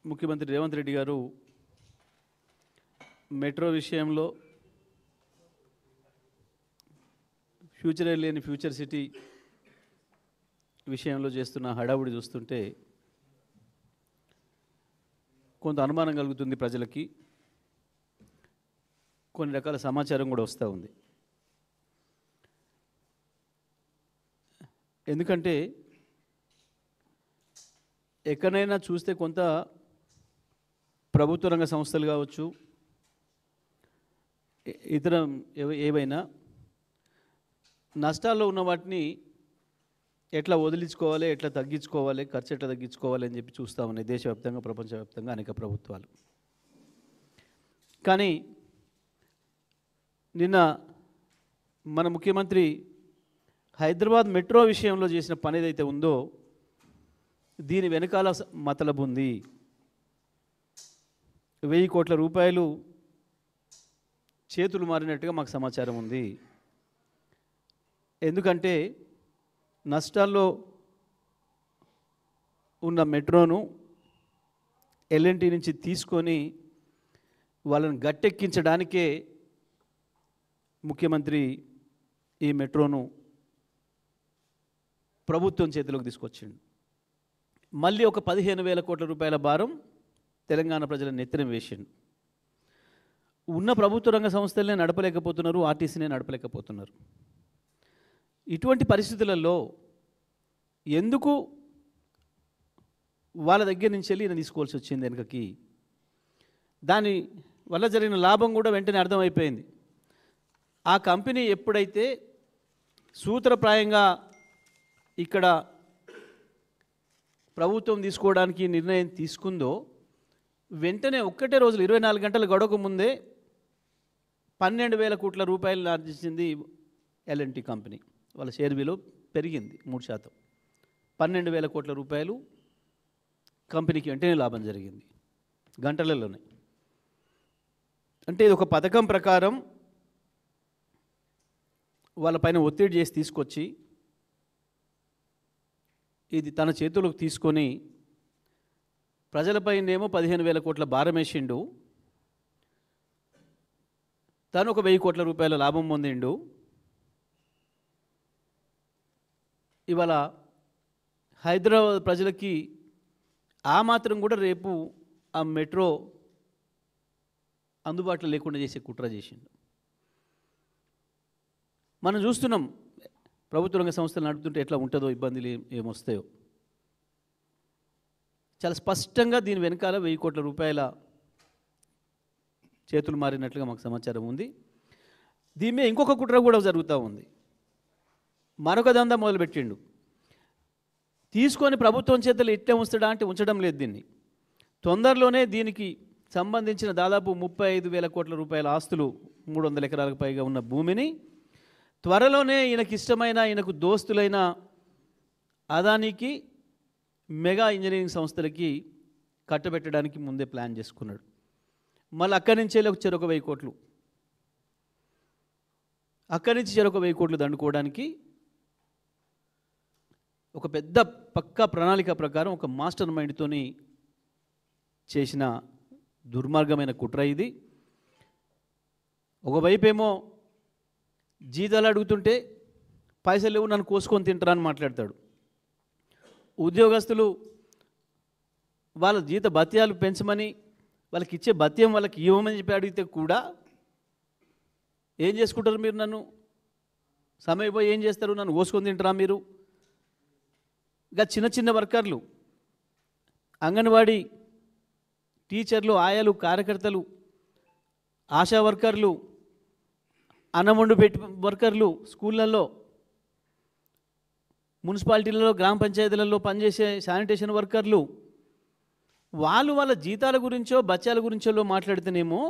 ముఖ్యమంత్రి రేవంత్ రెడ్డి గారు మెట్రో విషయంలో ఫ్యూచరే లేని ఫ్యూచర్ సిటీ విషయంలో చేస్తున్న హడావుడి చూస్తుంటే కొంత అనుమానం కలుగుతుంది ప్రజలకి. కొన్ని రకాల సమాచారం కూడా వస్తూ ఉంది. ఎందుకంటే ఎక్కడైనా చూస్తే కొంత ప్రభుత్వ రంగ సంస్థలు కావచ్చు, ఇతర ఏవైనా నష్టాల్లో ఉన్న వాటిని ఎట్లా వదిలించుకోవాలి, ఎట్లా తగ్గించుకోవాలి, ఖర్చు ఎట్లా తగ్గించుకోవాలి అని చెప్పి చూస్తూ ఉన్నాయి దేశవ్యాప్తంగా, ప్రపంచవ్యాప్తంగా అనేక ప్రభుత్వాలు. కానీ నిన్న మన ముఖ్యమంత్రి హైదరాబాద్ మెట్రో విషయంలో చేసిన పని ఏదైతే ఉందో దీని వెనకాల మతలబు ఉంది. 1000 కోట్ల రూపాయలు చేతులు మారినట్టుగా మాకు సమాచారం ఉంది. ఎందుకంటే నష్టాల్లో ఉన్న మెట్రోను ఎల్ఎన్టీ నుంచి తీసుకొని వాళ్ళని గట్టెక్కించడానికే ముఖ్యమంత్రి ఈ మెట్రోను ప్రభుత్వం చేతిలోకి తీసుకొచ్చిండు. మళ్ళీ ఒక 15,000 కోట్ల రూపాయల భారం తెలంగాణ ప్రజల నెత్తిన వేసిండు. ఉన్న ప్రభుత్వ రంగ సంస్థలనే నడపలేకపోతున్నారు, ఆర్టీసీనే నడపలేకపోతున్నారు. ఇటువంటి పరిస్థితులలో ఎందుకు వాళ్ళ దగ్గర నుంచి వెళ్ళి ఈయన తీసుకోవాల్సి వచ్చింది వెనుకకి? దాని వల్ల జరిగిన లాభం కూడా వెంటనే అర్థమైపోయింది. ఆ కంపెనీ ఎప్పుడైతే సూత్రప్రాయంగా ఇక్కడ ప్రభుత్వం తీసుకోవడానికి నిర్ణయం తీసుకుందో వెంటనే ఒక్కటే రోజులు 24 గంటలు గడవక ముందే 12,000 కోట్ల రూపాయలు ఆర్జించింది ఎల్ఎన్టీ కంపెనీ. వాళ్ళ షేర్ విలువ పెరిగింది 3%. 12,000 కోట్ల రూపాయలు కంపెనీకి వెంటనే లాభం జరిగింది గంటలలోనే. అంటే ఇది ఒక పథకం ప్రకారం వాళ్ళపైన ఒత్తిడి చేసి తీసుకొచ్చి ఇది తన చేతులకు తీసుకొని ప్రజలపైనేమో 15,000 కోట్ల భారం వేసిండు, తను ఒక 1000 కోట్ల రూపాయల లాభం పొందిండు. ఇవాళ హైదరాబాద్ ప్రజలకి ఆ మాత్రం కూడా రేపు ఆ మెట్రో అందుబాటులో లేకుండా చేసే కుట్ర చేసిండు. మనం చూస్తున్నాం ప్రభుత్వ రంగ సంస్థలు నడుపుతుంటే ఎట్లా ఉంటుందో, ఇబ్బందులు ఏమొస్తాయో. చాలా స్పష్టంగా దీని వెనకాల 1000 కోట్ల రూపాయల చేతులు మారినట్లుగా మాకు సమాచారం ఉంది. దీని మీద ఇంకొక కుట్ర కూడా జరుగుతూ ఉంది. మరొక దందా మొదలుపెట్టిండు. తీసుకొని ప్రభుత్వం చేతులు ఇట్టే ఉంచడా అంటే ఉంచడం లేదు. దీన్ని తొందరలోనే దీనికి సంబంధించిన దాదాపు 35,000 కోట్ల రూపాయల ఆస్తులు, 300 ఎకరాలకు పైగా ఉన్న భూమిని త్వరలోనే ఈయనకి ఇష్టమైన, ఈయనకు దోస్తులైన అదానికి, మెగా ఇంజనీరింగ్ సంస్థలకి కట్టబెట్టడానికి ముందే ప్లాన్ చేసుకున్నాడు. మళ్ళీ అక్కడి నుంచే చెరొక 1000 కోట్లు, అక్కడి నుంచి చెరొక 1000 కోట్లు దండుకోవడానికి ఒక పెద్ద పక్కా ప్రణాళిక ప్రకారం ఒక మాస్టర్ మైండ్తోని చేసిన దుర్మార్గమైన కుట్ర ఇది. ఒకవైపేమో జీతాలు అడుగుతుంటే పైసలు లేవు, నన్ను కోసుకొని తింటారా అని మాట్లాడతాడు. ఉద్యోగస్తులు వాళ్ళ జీత భత్యాలు పెంచమని, వాళ్ళకి ఇచ్చే భత్యం వాళ్ళకి ఇవ్వమని చెప్పి అడిగితే కూడా ఏం చేసుకుంటారు మీరు? నన్ను సమయం పోయి ఏం చేస్తారు? నన్ను కోసుకొని తింటారా మీరు? ఇంకా చిన్న చిన్న వర్కర్లు, అంగన్వాడీ టీచర్లు, ఆయాలు, కార్యకర్తలు, ఆశా వర్కర్లు, అన్నమండు పెట్టి వర్కర్లు, స్కూళ్ళల్లో, మున్సిపాలిటీలలో, గ్రామ పంచాయతీలలో పనిచేసే శానిటేషన్ వర్కర్లు, వాళ్ళ జీతాల గురించో బత్యాల గురించో మాట్లాడితేనేమో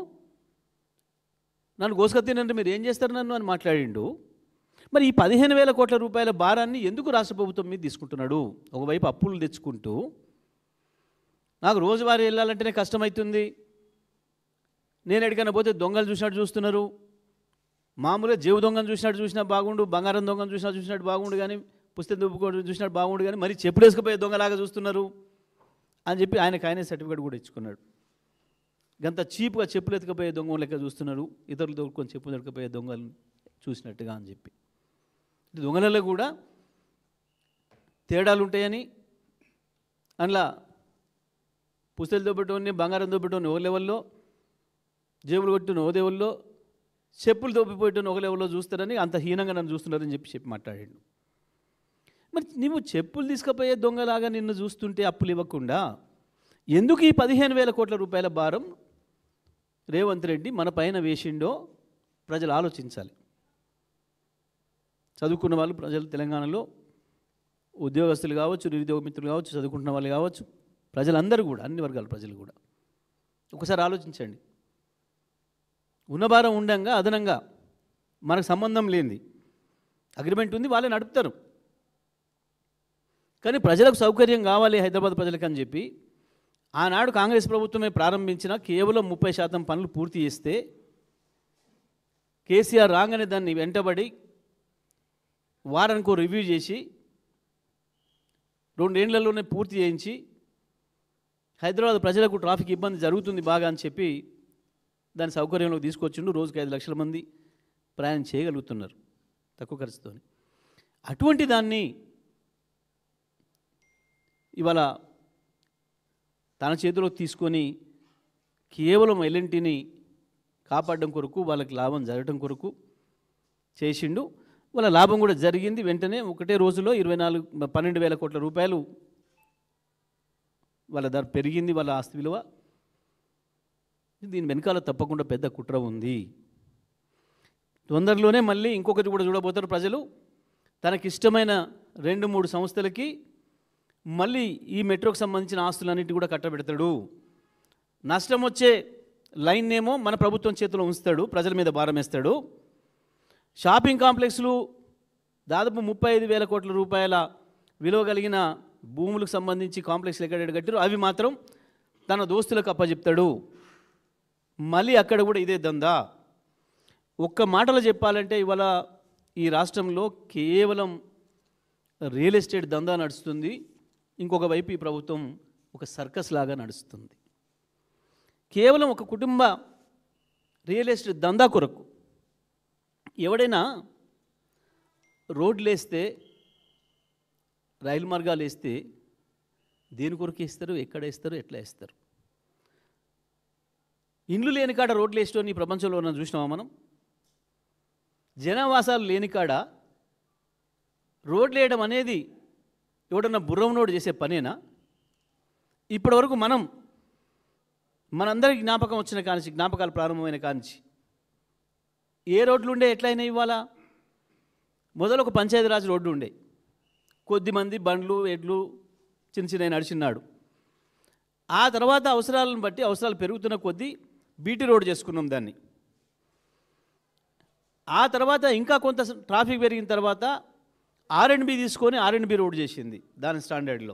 నన్ను గోసుకత్తినంటే మీరు ఏం చేస్తారు నన్ను అని మాట్లాడిండు. మరి ఈ 15,000 కోట్ల రూపాయల భారాన్ని ఎందుకు రాష్ట్ర ప్రభుత్వం మీద తీసుకుంటున్నాడు? ఒకవైపు అప్పులు తెచ్చుకుంటూ, నాకు రోజువారీ వెళ్ళాలంటేనే కష్టమవుతుంది, నేను ఎక్కడికైనా పోతే దొంగలు చూసినట్టు చూస్తున్నారు, మామూలుగా జీవ దొంగను చూసినా బాగుండు, బంగారం దొంగను చూసినట్టు బాగుండు, కానీ పుస్తకం దుబ్బుకోవడం చూసినట్టు బాగుండు, కానీ మరి చెప్పులు వేసుకుపోయే దొంగలాగా చూస్తున్నారు అని చెప్పి ఆయనే సర్టిఫికేట్ కూడా ఇచ్చుకున్నాడు. గంత చీప్గా చెప్పులు ఎత్తుకపోయే దొంగలు లెక్క చూస్తున్నారు, ఇతరులు దొరుకుని చెప్పులు ఎత్తుకపోయే దొంగలు చూసినట్టుగా అని చెప్పి. దొంగలలో కూడా తేడాలు ఉంటాయని, అందులో పుస్తలు దోపెట్టోని బంగారం దోపెట్టోని ఒక లెవెల్లో, జేబులు కొట్టిన ఓ లెవెల్లో, చెప్పులు దోపిపోయేటోని ఒక లెవెల్లో చూస్తారని అంత హీనంగా నన్ను చూస్తున్నారని చెప్పి మాట్లాడాడు. మరి నువ్వు చెప్పులు తీసుకుపోయే దొంగలాగా నిన్ను చూస్తుంటే అప్పులు ఇవ్వకుండా ఎందుకు ఈ 15,000 కోట్ల రూపాయల భారం రేవంత్ రెడ్డి మన పైన వేసిండో ప్రజలు ఆలోచించాలి. చదువుకున్న వాళ్ళు ప్రజలు తెలంగాణలో ఉద్యోగస్తులు కావచ్చు, నిరుద్యోగ మిత్రులు కావచ్చు, చదువుకుంటున్న వాళ్ళు కావచ్చు, ప్రజలందరూ కూడా అన్ని వర్గాల ప్రజలు కూడా ఒకసారి ఆలోచించండి. ఉన్న భారం ఉండంగా అదనంగా మనకు సంబంధం లేనిది అగ్రిమెంట్ ఉంది, వాళ్ళే నడుపుతారు. కానీ ప్రజలకు సౌకర్యం కావాలి హైదరాబాద్ ప్రజలకు అని చెప్పి ఆనాడు కాంగ్రెస్ ప్రభుత్వమే ప్రారంభించిన కేవలం 30% పనులు పూర్తి చేస్తే కేసీఆర్ రాగానే దాన్ని వెంటబడి వారానికో రివ్యూ చేసి 2 ఏళ్లలోనే పూర్తి చేయించి హైదరాబాద్ ప్రజలకు ట్రాఫిక్ ఇబ్బంది జరుగుతుంది బాగా అని చెప్పి దాని సౌకర్యంలో తీసుకొచ్చిండు. రోజుకి 5 లక్షల మంది ప్రయాణం చేయగలుగుతున్నారు తక్కువ ఖర్చుతో. అటువంటి దాన్ని ఇవాళ తన చేతిలో తీసుకొని కేవలం ఎల్ఎన్టీని కాపాడడం కొరకు, వాళ్ళకి లాభం జరగడం కొరకు చేసిండు. వాళ్ళ లాభం కూడా జరిగింది. వెంటనే ఒకటే రోజులో 12,000 కోట్ల రూపాయలు వాళ్ళ ధర పెరిగింది, వాళ్ళ ఆస్తి విలువ. దీని వెనకాల తప్పకుండా పెద్ద కుట్ర ఉంది. తొందరలోనే మళ్ళీ ఇంకొకటి కూడా చూడబోతారు ప్రజలు. తనకిష్టమైన 2-3 సంస్థలకి మళ్ళీ ఈ మెట్రోకి సంబంధించిన ఆస్తులన్నిటి కూడా కట్టబెడతాడు. నష్టం వచ్చే లైన్ ఏమో మన ప్రభుత్వం చేతిలో ఉంచుతాడు, ప్రజల మీద భారం వేస్తాడు. షాపింగ్ కాంప్లెక్స్లు దాదాపు 35,000 కోట్ల రూపాయల విలువ కలిగిన భూములకు సంబంధించి కాంప్లెక్స్లు ఎక్కడ కట్టారు అవి మాత్రం తన దోస్తులకు అప్పచెప్తాడు. మళ్ళీ అక్కడ కూడా ఇదే దందా. ఒక్క మాటలో చెప్పాలంటే ఇవాళ ఈ రాష్ట్రంలో కేవలం రియల్ ఎస్టేట్ దందా నడుస్తుంది. ఇంకొక వైపు ఈ ప్రభుత్వం ఒక సర్కస్ లాగా నడుస్తుంది. కేవలం ఒక కుటుంబ రియల్ ఎస్టేట్ దందా కొరకు ఎవడైనా రోడ్లు వేస్తే, రైలు మార్గాలు వేస్తే దేని కొరకు వేస్తారు, ఎక్కడ వేస్తారు, ఎట్లా వేస్తారు? ఇండ్లు లేని కాడ రోడ్లు వేసేటోని ఈ ప్రపంచంలో మనం చూసినామా? మనం జనవాసాలు లేని కాడ రోడ్లు వేయడం అనేది ఎవడన్నా బుర్రవనోడు చేసే పనేనా? ఇప్పటివరకు మనందరికీ జ్ఞాపకం వచ్చిన కానించి, జ్ఞాపకాలు ప్రారంభమైన కానించి ఏ రోడ్లు ఉండే, ఎట్లయినా ఇవాళ మొదలు ఒక పంచాయతీరాజ్ రోడ్డు ఉండే, కొద్దిమంది బండ్లు ఎడ్లు చిన్న నడిచినాడు. ఆ తర్వాత అవసరాలను బట్టి అవసరాలు పెరుగుతున్న కొద్దీ బీటీ రోడ్ చేసుకున్నాం దాన్ని. ఆ తర్వాత ఇంకా కొంత ట్రాఫిక్ పెరిగిన తర్వాత R&B తీసుకొని R&B రోడ్ చేసింది దాని స్టాండర్డ్లో.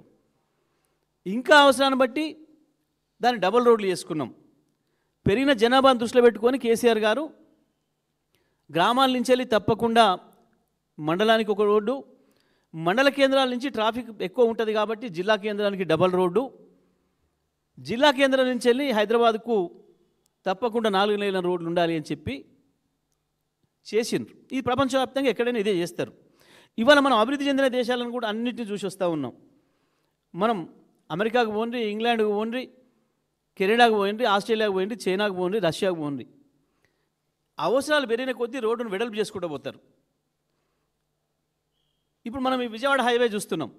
ఇంకా అవసరాన్ని బట్టి దాన్ని డబుల్ రోడ్లు చేసుకున్నాం. పెరిగిన జనాభాను దృష్టిలో పెట్టుకొని కేసీఆర్ గారు గ్రామాల నుంచి వెళ్ళి తప్పకుండా మండలానికి ఒక రోడ్డు, మండల కేంద్రాల నుంచి ట్రాఫిక్ ఎక్కువ ఉంటుంది కాబట్టి జిల్లా కేంద్రానికి డబల్ రోడ్డు, జిల్లా కేంద్రం నుంచి వెళ్ళి హైదరాబాద్కు తప్పకుండా 4 లేన్ల రోడ్లు ఉండాలి అని చెప్పి చేసిండ్రు. ఈ ప్రపంచవ్యాప్తంగా ఎక్కడైనా ఇదే చేస్తారు. ఇవాళ మనం అభివృద్ధి చెందిన దేశాలను కూడా అన్నింటినీ చూసి వస్తూ ఉన్నాం. మనం అమెరికాకు పోండి, ఇంగ్లాండ్కు పోండి, కెనడాకు పోండి, ఆస్ట్రేలియాకు పోండి, చైనాకు పోండి, రష్యాకు పోండి, అవసరాలు పెరిగిన కొద్దీ రోడ్డును వెడల్పు చేసుకుంటూ పోతారు. ఇప్పుడు మనం ఈ విజయవాడ హైవే చూస్తున్నాం.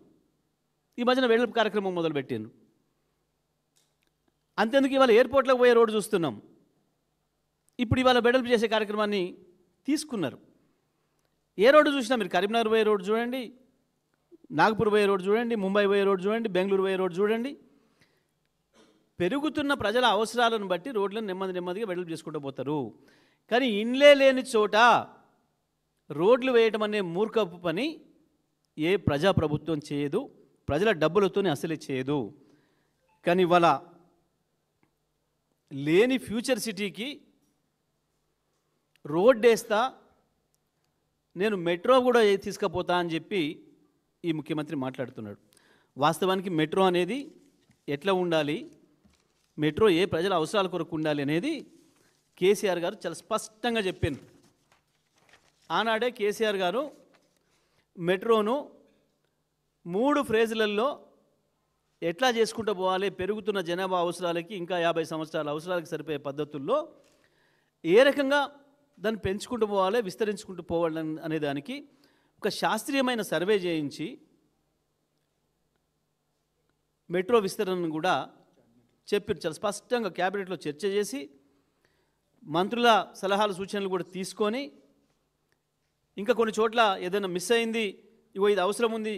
ఈ మధ్యన వెడల్పు కార్యక్రమం మొదలుపెట్టిండ్రు. అంతేందుకు ఇవాళ ఎయిర్పోర్ట్లోకి పోయే రోడ్డు చూస్తున్నాం. ఇప్పుడు ఇవాళ వెడల్పు చేసే కార్యక్రమాన్ని తీసుకున్నారు. ఏ రోడ్డు చూసినా మీరు కరీంనగర్ పోయే రోడ్డు చూడండి, నాగపూర్ పోయే రోడ్డు చూడండి, ముంబై పోయే రోడ్డు చూడండి, బెంగళూరు పోయే రోడ్డు చూడండి. పెరుగుతున్న ప్రజల అవసరాలను బట్టి రోడ్లను నెమ్మదిగా వెడల్పు చేసుకుంటూ పోతారు. కానీ ఇండ్లే లేని చోట రోడ్లు వేయటం అనే మూర్ఖపు పని ఏ ప్రజాప్రభుత్వం చేయదు, ప్రజల డబ్బులతోనే అసలే చేయదు. కానీ ఇవాళ లేని ఫ్యూచర్ సిటీకి రోడ్ వేస్తా, నేను మెట్రో కూడా తీసుకుపోతా అని చెప్పి ఈ ముఖ్యమంత్రి మాట్లాడుతున్నాడు. వాస్తవానికి మెట్రో అనేది ఎట్లా ఉండాలి, మెట్రో ఏ ప్రజల అవసరాల కొరకు ఉండాలి అనేది కేసీఆర్ గారు చాలా స్పష్టంగా చెప్పారు. ఆనాడే కేసీఆర్ గారు మెట్రోను 3 ఫేజ్లలో ఎట్లా చేసుకుంటూ పోవాలి, పెరుగుతున్న జనాభా అవసరాలకి ఇంకా 50 సంవత్సరాల అవసరాలకు సరిపోయే పద్ధతుల్లో ఏ రకంగా దాన్ని పెంచుకుంటూ పోవాలి, విస్తరించుకుంటూ పోవాలి అనే దానికి ఒక శాస్త్రీయమైన సర్వే చేయించి మెట్రో విస్తరణను కూడా చెప్పారు. చాలా స్పష్టంగా క్యాబినెట్లో చర్చ చేసి మంత్రుల సలహాలు సూచనలు కూడా తీసుకొని ఇంకా కొన్ని చోట్ల ఏదైనా మిస్ అయింది, ఇగో ఇది అవసరం ఉంది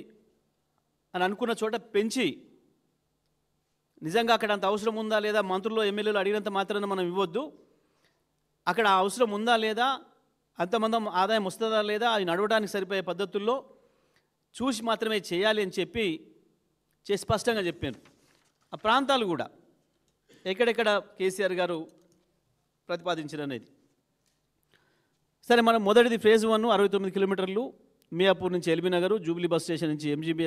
అని అనుకున్న చోట పెంచి నిజంగా అక్కడ అంత అవసరం ఉందా లేదా, మంత్రులు ఎమ్మెల్యేలు అడిగినంత మాత్రాన మనం ఇవ్వద్దు, అక్కడ అవసరం ఉందా లేదా, అంతమంది ఆదాయం వస్తుందా లేదా, అది నడవడానికి సరిపోయే పద్ధతుల్లో చూసి మాత్రమే చేయాలి అని చెప్పి స్పష్టంగా చెప్పాను. ఆ ప్రాంతాలు కూడా ఎక్కడెక్కడ కేసీఆర్ గారు ప్రతిపాదించారనేది. సరే, మనం మొదటిది ఫేజ్ 1 69 కిలోమీటర్లు మియాపూర్ నుంచి LB Nagar, Jubilee bus station నుంచి ఎంజీబీ